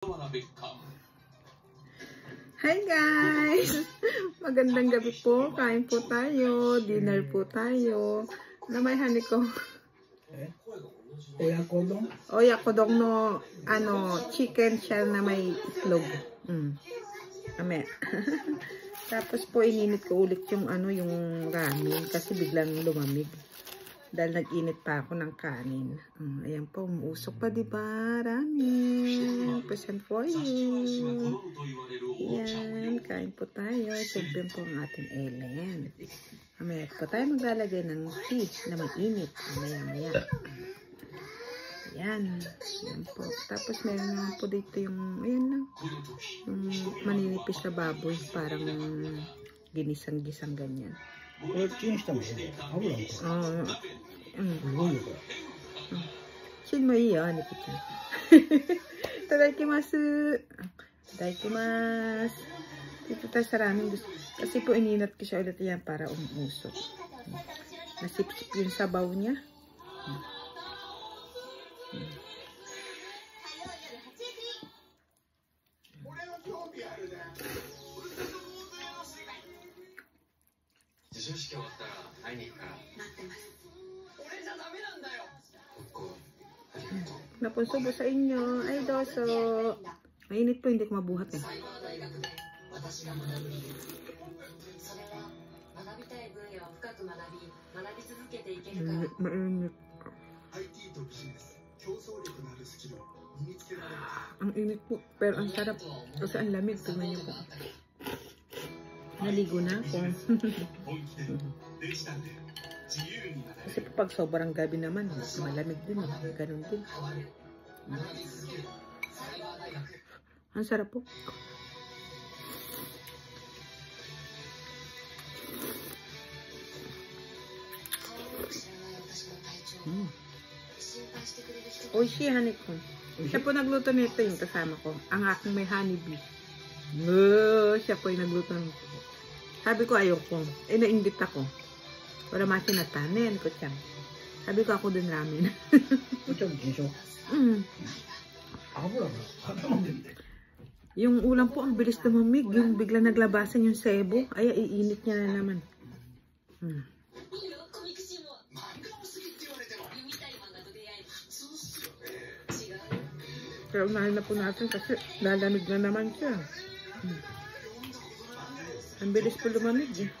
Hi guys! Magandang gabi po. Kain po tayo. Dinner po tayo. Na may honeycomb. Oyakodong no chicken shell na may itlog. Ame. Tapos po ininit ko ulit yung yung ramen kasi biglang lumamig. Dahil nag-init pa ako ng kanin. Ayan po, umuusok pa, diba? Ramen. Present for you. Ayan, kain po tayo. Siyempre po ang ating Ellen. Mamaya po tayo maglalagay ng tea na mainit. Maya-maya. Ayan. Ayan po. Tapos meron naman po dito yung, ayan lang. Yung maninipis na baboy. Parang ginisang-gisang ganyan. これチンしたもんね。油もこれ。すごいよこれ。チンもいいよ、ネコちゃん。いただきます。いただきます。Dito tayo sa ramen. Kasi po ininat ko siya ulit yan para umusok. Nasip-sip yung sabaw niya. Napunsubo sa inyo. Ay, doso. Mainit po, hindi ko mabuhat eh. Mainit. Ang init po, pero ang sarap. Kasi ang lamig, tingnan niyo po. Naligo na ako. Kasi pag sobrang gabi naman, malamig din. Ganun din. Ang sarap po. Oishi honeycomb. Siya po nagluto nito yung kasama ko. Ang aking may honeybee. Siya po yung nagluto nito. Sabi ko ayoko. Nainggit ako. Para masinatanin ko siya. Sabi ko ako din ramen. Yung ulam po ang bilis lumamig. Yung bigla naglabasan yung sebo. Ay, iinit niya na naman. Pero unahin na po natin kasi lalamig na naman siya. Ang bilis po lumamig eh.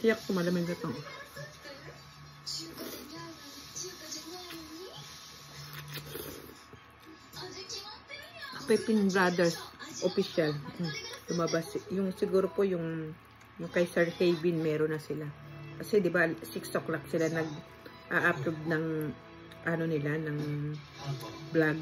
Tiyak ko malamig na ito. Pepin Brothers official. Lumabas. Yung siguro po yung kay Sir Kevin meron na sila. Kasi di ba 6 o'clock sila nag-upload ng nila ng vlog.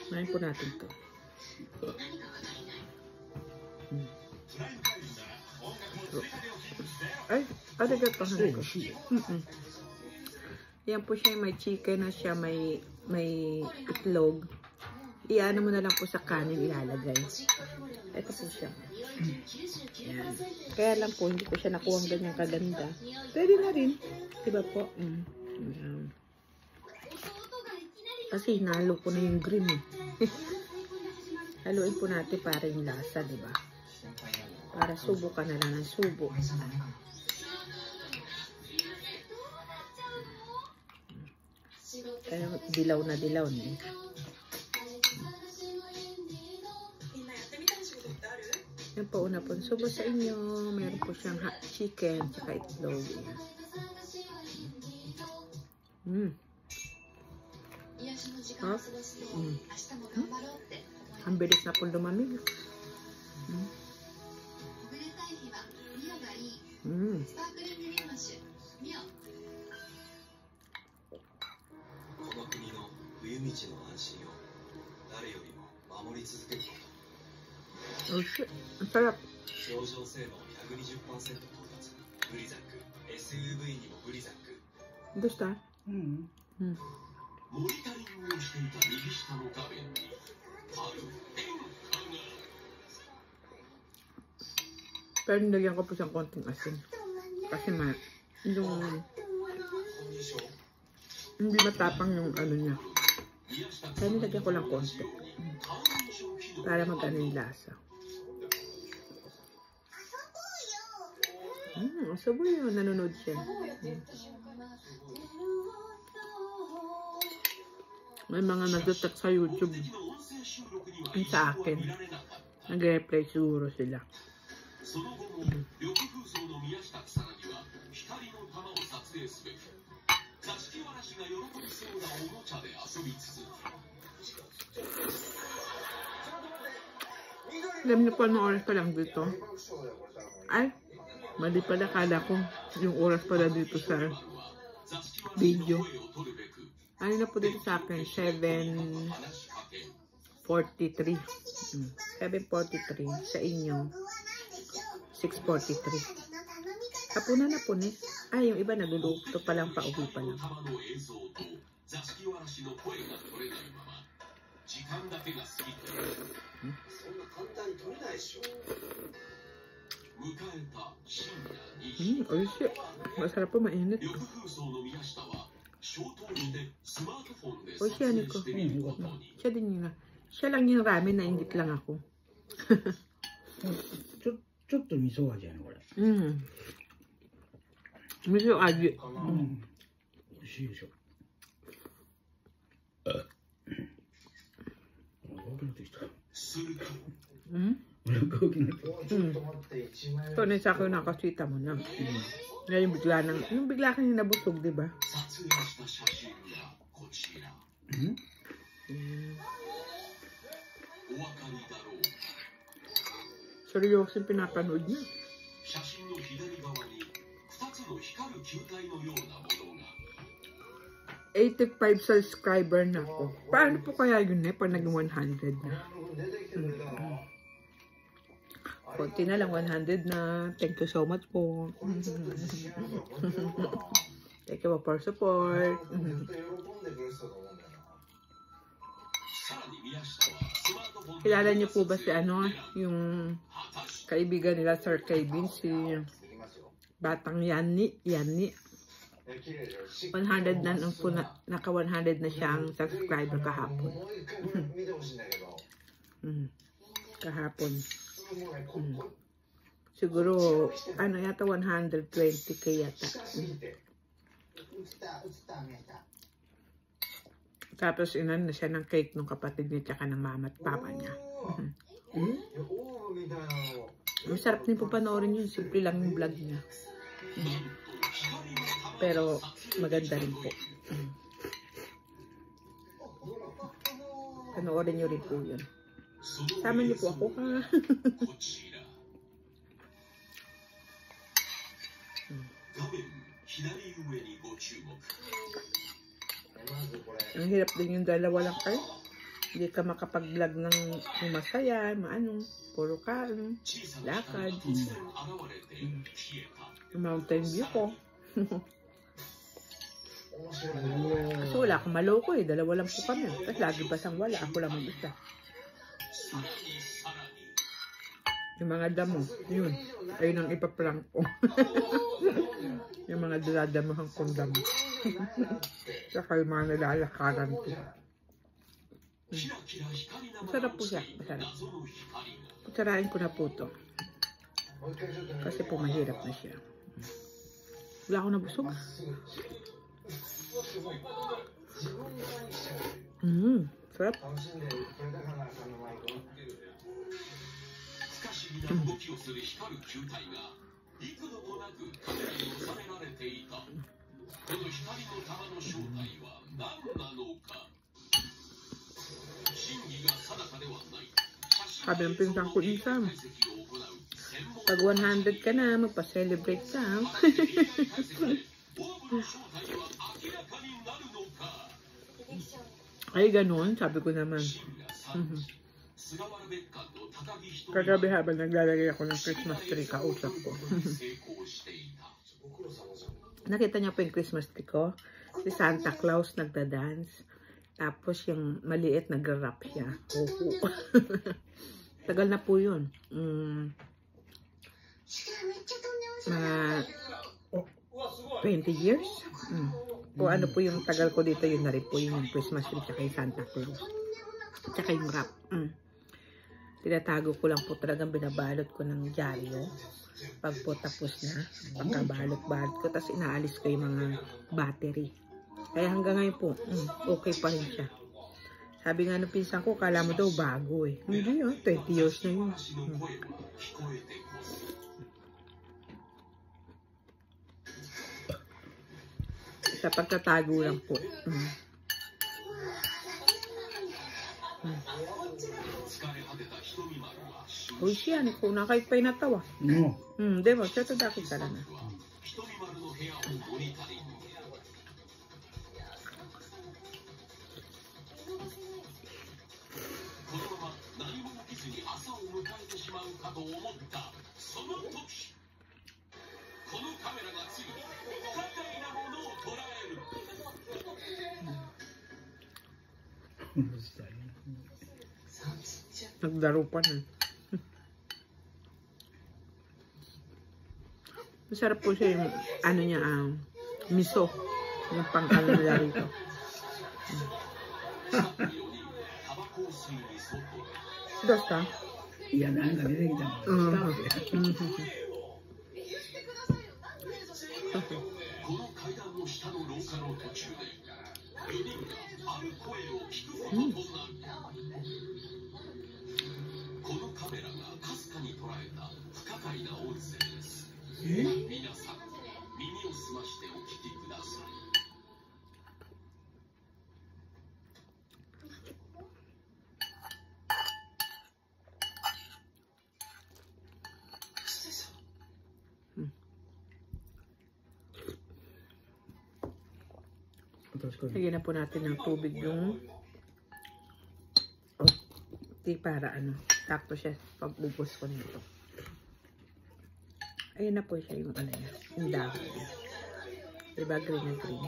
Main po natin to. Ay, arigato ko. Yan po siya, may chicken na siya, may itlog. Iano mo na lang po sa kanin ilalagay. Ito po siya. Yan. Kaya lang po, hindi ko siya nakuha ng ganyang kaganda. Pwede na rin. Diba po? Yan. Kasi hinalo ko na yung green eh. Haluin po natin para yung lasa, diba? Para subo ka na lang ng subo. Kaya dilaw na dilaw na eh. Yan po, una po subo sa inyo. Meron po siyang hot chicken tsaka itlog. Ang bilis na po lumamig. Oh shit, ang sarap. Gusto? モニタリングをしていた右下の画面にある変化が。Pero nilagyan ko po siyang konting asin. Kasi yung hindi matapang yung ano niya. Kaya nilagyan ko lang konti. Para mag-ano yung lasa. Saboy yun. Nanonood siya. May mga nag-text sa YouTube. Yung sa akin. Nag-reply siguro sila. Alam niyo po anong oras pa lang dito? Ay, mali pala. Kala ko yung oras pala dito sa video. Ano na po dito sa akin? 7:43. 7:43. Sa inyo, 6:43. Hapunan na po, Nes. Ay, yung iba nagluluto pa lang, pauwi pa lang. Oishi. Masarap po, mainit. Oishi, ano ko? Siya din yun. Siya lang yung ramen, nainggit lang ako. ちょっと味噌味やねこれ。味噌味。美味しいでしょ。Ito na sa akin nakasita mo na. Ngayon bigla kang nabusog, di ba? Seryoso yung pinapanood niya. 85 subscriber na ako. Paano po kaya yun pag naging 100 na? Konti na lang, 100 na. Thank you so much po. Thank you for support. Kilala niyo po ba si yung kaibigan nila Sir Kevin, si Batang Yanni? 100 na po naka 100 na siyang subscriber kahapon. Kahapon. Siguro yata 120k yata. Tapos inan na siya ng cake ng kapatid niya tsaka ng mama at papa niya. Masarap din po panoorin yun. Simple lang yung vlog niya. Pero maganda rin po. Panoorin nyo rin po yun. Sama niyo po ako, ha? Ang hirap din yung dalawa lang kayo. Hindi ka makapag-vlog ng masaya, puro kain, lakad. Yung mountain view ko. Kasi wala akong maloko dalawa lang po kami. Tapos lagi basang wala, ako lang mag-isa. Yung mga damo, yun. Ayun ang ipaprank ko. Yung mga daladamahan kong damo. Saka yung mga nalalakaran ko. Masarap po siya. Masarap. Patsarain ko na po ito. Kasi po mahirap na siya. Wala akong nabusog. Sarap. Sabi ng pinsang ko isa, pag 100 ka na, magpa-celebrate ka. Ay, ganun. Sabi ko naman. Kagabi habang naglalagay ako ng Christmas tree, kausap ko. Nakita niya po yung Christmas tree ko? Si Santa Claus nagda-dance. Tapos yung maliit nag-rap siya. Tagal na po yun. mga 20 years. Kung ano po yung tagal ko dito, yun na rin po yung Christmas tree, tsaka yung Santa Claus, tsaka yung wrap. Tinatago ko lang po talagang binabalot ko ng dyaryo. Pag po tapos na, pagkabalot-balot ko, tapos inaalis ko yung mga battery. Kaya hanggang ngayon po, okay pa rin siya. Sabi nga ng pinsan ko, kala mo daw bago eh. Hindi 20 years na yun. Sa pagtatago lang po. Uy siya, niko na kahit pa'y natawa. Demo, siya to dakit ka na. Nagdaro pa na. Masarap po siya yung ano niya, miso. Yung pang-ano nila rito. Dosta? Yan ang narinig na. Lagyan na po natin ng tubig yung para sakto siya pag ubos ko nito. Ayun na po siya yung niya, yung dahon. Diba green na green.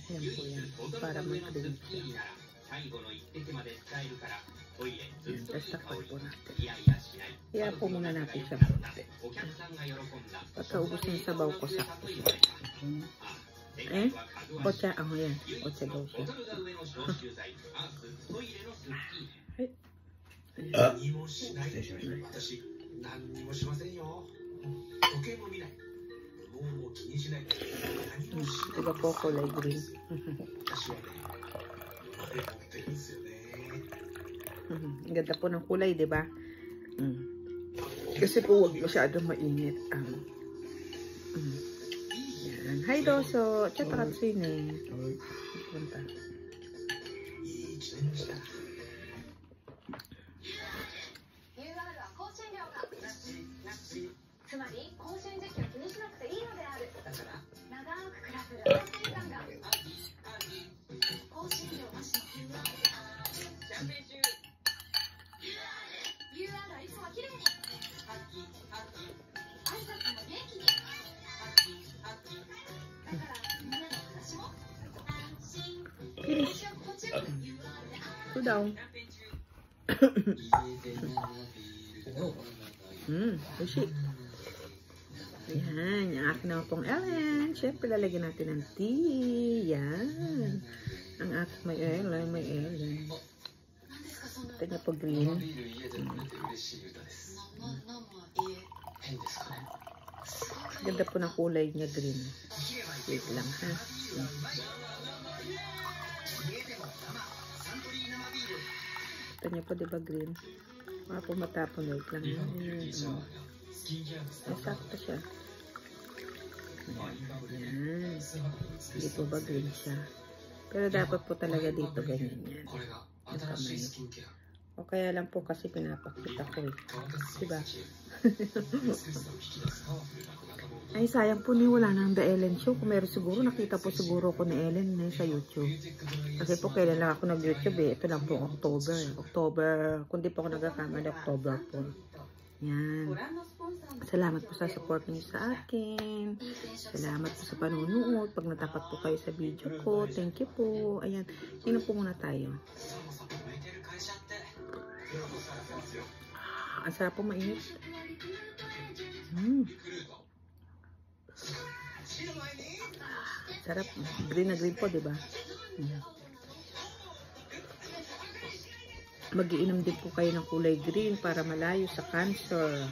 Ayan po yan, para mag-green siya. Tapos takpan po natin. Kaya po muna natin siya. Pagkaubos ng sabaw ko, sakto siya. Ocha, yan. Ocha daw siya. Diba po kulay green? Ang ganda po ng kulay, diba? Kasi po huwag masyadong mainit ang yan. Hi Doso, chat ka sini. Punta. Ito daw. Sushi. Yan, yung akin na pong Ellen. Siyempre, lalagyan natin ng tea. Yan. Ang aking may Ellen. Ito niya po green. Ganda po ng kulay niya green. Wait lang ha. Ito niya po diba green. Mga po matapon. Wait lang ha. Sakto siya. Yan. Hindi po ba green siya. Pero dapat po talaga dito ganyan yan. Yung kamay. O kaya lang po kasi pinapakita ko eh. Diba? Ay sayang po wala nang The Ellen Show. Kung meron siguro, nakita po siguro ko ni Ellen sa YouTube. Kasi po kailan lang ako nag-YouTube eh. Ito lang po October. Kung di po ako nagkakamali, October po. Yan. Salamat po sa support niyo sa akin. Salamat po sa panonood. Pag natapat po kayo sa video ko, thank you po. Ayan, inom po muna tayo. Ang sarap po, mainit. Sarap. Green na green po, diba? Mag-iinom din po kayo ng kulay green para malayo sa cancer.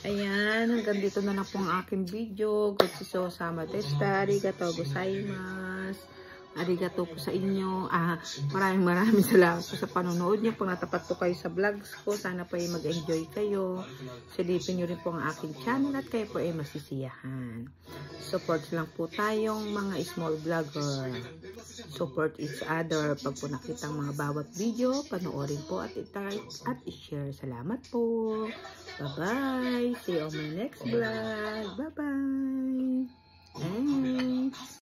Ayan, hanggang dito na lang po ang aking video. Gochiso sama deshita. Arigatou gozaimasu. Arigato po sa inyo. Maraming salamat po sa panonood niyo. Pag natapat po kayo sa vlogs ko, sana po ay mag-enjoy kayo. Silipin niyo rin po ang aking channel at kayo po ay masisiyahan. Support lang po tayong mga small vlogger. Support each other. Pag po nakita ang mga bawat video, panoorin po at i-like at i-share. Salamat po. Bye-bye. See you on my next vlog. Bye-bye. Thanks.